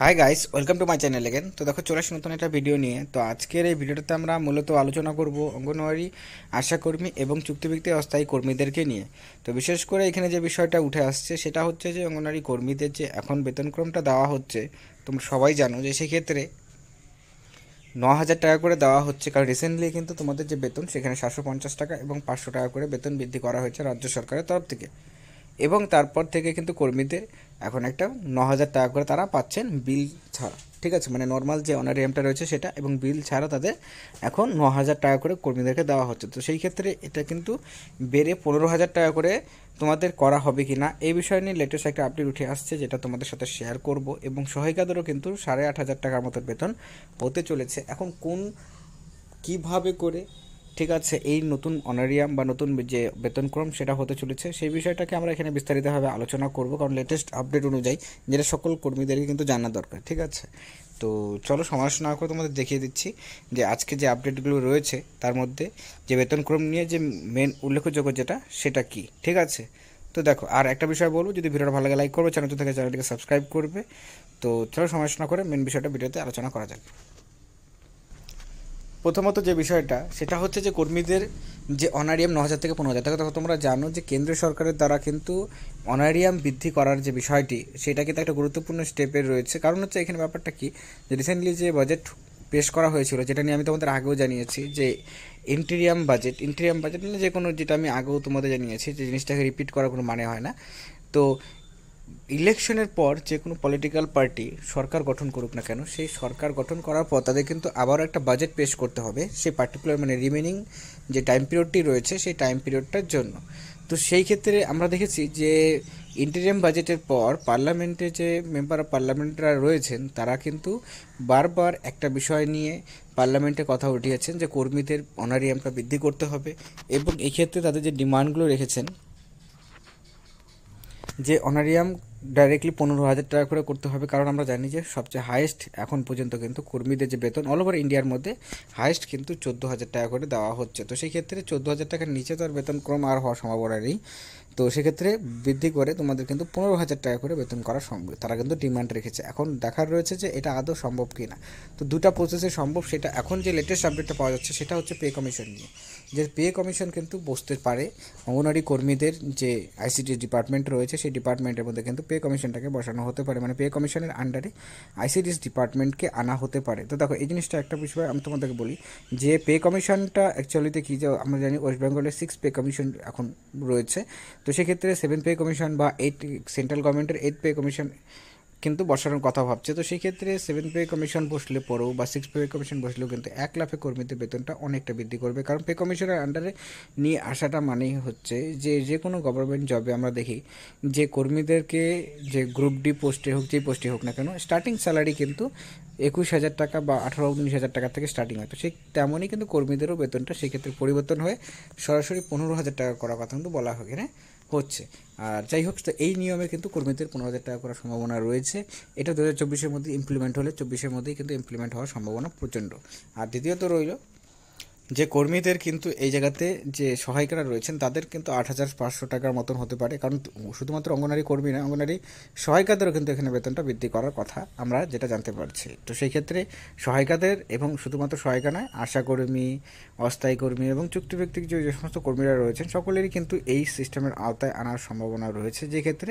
Hi guys, welcome to my channel again. তো দেখো, চলে আসি নতুন একটা ভিডিও নিয়ে। তো আজকের এই ভিডিওটাতে আমরা মূলত আলোচনা করব অঙ্গনওয়াড়ি আশাকর্মী এবং চুক্তিভিত্তিক অস্থায়ী কর্মীদেরকে নিয়ে। তো বিশেষ করে এখানে যে বিষয়টা উঠে আসছে সেটা হচ্ছে যে অঙ্গনওয়াড়ি কর্মীদের যে এখন বেতনক্রমটা দেওয়া হচ্ছে, তোমরা সবাই জানো যে সেক্ষেত্রে 9,000 টাকা করে দেওয়া হচ্ছে। কারণ রিসেন্টলি কিন্তু তোমাদের যে বেতন সেখানে 750 টাকা এবং 500 টাকা করে বেতন বৃদ্ধি করা হয়েছে রাজ্য সরকারের তরফ থেকে। এবং তারপর থেকে কিন্তু কর্মীদের এখন একটা 9,000 টাকা করে তারা পাচ্ছেন বিল ছাড়া। ঠিক আছে, মানে নর্মাল যে অনারিয়ামটা রয়েছে সেটা এবং বিল ছাড়া তাদের এখন 9,000 টাকা করে কর্মীদেরকে দেওয়া হচ্ছে। তো সেই ক্ষেত্রে এটা কিন্তু বেড়ে 15,000 টাকা করে তোমাদের করা হবে কি না এই বিষয় নিয়ে লেটেস্ট একটা আপডেট উঠে আসছে, যেটা তোমাদের সাথে শেয়ার করব। এবং সহায়িকাদেরও কিন্তু 8,500 টাকার মতো বেতন হতে চলেছে। এখন কোন কিভাবে করে, ঠিক আছে, এই নতুন অনারিয়াম বা নতুন যে বেতনক্রম সেটা হতে চলেছে সেই বিষয়টাকে আমরা এখানে বিস্তারিতভাবে আলোচনা করব, কারণ লেটেস্ট আপডেট অনুযায়ী যেটা সকল কর্মীদেরকে কিন্তু জানা দরকার। ঠিক আছে, তো চলো সময় না করে তোমাদের দেখিয়ে দিচ্ছি যে আজকে যে আপডেটগুলো রয়েছে তার মধ্যে যে বেতনক্রম নিয়ে যে মেন উল্লেখযোগ্য যেটা সেটা কি। ঠিক আছে, তো দেখো, আর একটা বিষয় বলবো, যদি ভিডিওটা ভালো লাগে লাইক করবে, চ্যানেল থেকে চ্যানেলটিকে সাবস্ক্রাইব করবে। তো চলো সময় না করে মেন বিষয়টা ভিডিওতে আলোচনা করা যাক। প্রথমত যে বিষয়টা সেটা হচ্ছে যে কর্মীদের যে অনারিয়াম 9,000 থেকে 15,000 টাকা, তখন তোমরা জানো যে কেন্দ্র সরকারের দ্বারা কিন্তু অনারিয়াম বৃদ্ধি করার যে বিষয়টি সেটা কিন্তু একটা গুরুত্বপূর্ণ স্টেপের রয়েছে। কারণ হচ্ছে এখানে ব্যাপারটা কি, যে রিসেন্টলি যে বাজেট পেশ করা হয়েছিল, যেটা নিয়ে আমি তোমাদের আগেও জানিয়েছি যে ইন্টেরিয়াম বাজেট মানে যে কোনো, যেটা আমি আগেও তোমাদের জানিয়েছি যে জিনিসটাকে রিপিট করার কোনো মানে হয় না। তো ইলেকশনের পর যে কোনো পলিটিক্যাল পার্টি সরকার গঠন করুক না কেন, সেই সরকার গঠন করার পর তাদের কিন্তু আবারও একটা বাজেট পেশ করতে হবে সেই পার্টিকুলার মানে রিমেনিং যে টাইম পিরিয়ডটি রয়েছে সেই টাইম পিরিয়ডটার জন্য। তো সেই ক্ষেত্রে আমরা দেখেছি যে ইন্টেরিয়াম বাজেটের পর পার্লামেন্টে যে মেম্বার অফ পার্লামেন্টরা রয়েছেন তারা কিন্তু বারবার একটা বিষয় নিয়ে পার্লামেন্টে কথা উঠিয়েছেন যে কর্মীদের অনারিয়ামটা বৃদ্ধি করতে হবে। এবং এই ক্ষেত্রে তাদের যে ডিমান্ডগুলো রেখেছেন যে অনারিয়াম ডাইরেক্টলি 15,000 টাকা করে করতে হবে। কারণ আমরা জানি যে সবচেয়ে হাইয়েস্ট এখন পর্যন্ত কিন্তু কর্মীদের যে বেতন অল ওভার ইন্ডিয়ার মধ্যে হাইয়েস্ট কিন্তু 14,000 টাকা করে দেওয়া হচ্ছে। তো সেই ক্ষেত্রে 14,000 টাকার নিচে তো আর বেতন ক্রম আর হওয়ার সম্ভাবনা নেই। তো সেক্ষেত্রে বৃদ্ধি করে তোমাদের কিন্তু 15,000 টাকা করে বেতন করা সম্ভব, তারা কিন্তু ডিমান্ড রেখেছে। এখন দেখার রয়েছে যে এটা আদৌ সম্ভব কি না। তো দুটা প্রসেসে সম্ভব, সেটা এখন যে লেটেস্ট আপডেটটা পাওয়া যাচ্ছে সেটা হচ্ছে পে কমিশন নিয়ে। যে পে কমিশন কিন্তু বসতে পারে অঙ্গনওয়াড়ি কর্মীদের যে আইসিটি ডিপার্টমেন্ট রয়েছে সেই ডিপার্টমেন্টের মধ্যে কিন্তু পে কমিশনটাকে বসানো হতে পারে, মানে পে কমিশনের আন্ডারে আইসিডিএস ডিপার্টমেন্টকে আনা হতে পারে। তো দেখো, এই জিনিসটা একটা বিষয় আমি তোমাদেরকে বলি যে পে কমিশনটা অ্যাকচুয়ালিতে কী, যে আমরা জানি ওয়েস্ট বেঙ্গলের 6 পে কমিশন এখন রয়েছে। তো সেক্ষেত্রে 7 পে কমিশন বা 8 সেন্ট্রাল গভর্নমেন্টের 8 পে কমিশন কিন্তু বসানোর কথা ভাবছে। তো সেই ক্ষেত্রে 7 পে কমিশন বসলে পরেও বা 6 পে কমিশন বসলেও কিন্তু 1 লাফে কর্মীদের বেতনটা অনেকটা বৃদ্ধি করবে। কারণ পে কমিশনের আন্ডারে নিয়ে আসাটা মানেই হচ্ছে যে যে কোনো গভর্নমেন্ট জবে আমরা দেখি যে কর্মীদেরকে যে গ্রুপ ডি পোস্টে হোক, যেই পোস্টে হোক না কেন, স্টার্টিং স্যালারি কিন্তু 21,000 টাকা বা 18-19,000 টাকা থেকে স্টার্টিং হয়। তো সেই তেমনই কিন্তু কর্মীদেরও বেতনটা সেক্ষেত্রে পরিবর্তন হয়ে সরাসরি 15,000 টাকা করার কথা কিন্তু বলা হয় এখানে হচ্ছে। আর যাই হোক, তো এই নিয়মে কিন্তু কর্মীদের 15,000 টাকা করার সম্ভাবনা রয়েছে। এটা 2024-এর মধ্যে ইমপ্লিমেন্ট হলে 24-এর মধ্যেই কিন্তু ইমপ্লিমেন্ট হওয়ার সম্ভাবনা প্রচণ্ড। আর দ্বিতীয়ত রইল যে কর্মীদের কিন্তু এই জায়গাতে যে সহায়িকারা রয়েছেন তাদের কিন্তু 8,500 টাকার মতন হতে পারে। কারণ শুধুমাত্র অঙ্গনারী কর্মী না, অঙ্গনারী সহায়িকাদেরও কিন্তু এখানে বেতনটা বৃদ্ধি করার কথা আমরা যেটা জানতে পারছি। তো সেই ক্ষেত্রে সহায়িকাদের এবং শুধুমাত্র সহায়িকা নয়, আশাকর্মী, অস্থায়ী কর্মী এবং চুক্তিভিত্তিক যে সমস্ত কর্মীরা রয়েছেন সকলেরই কিন্তু এই সিস্টেমের আওতায় আনার সম্ভাবনা রয়েছে, যে ক্ষেত্রে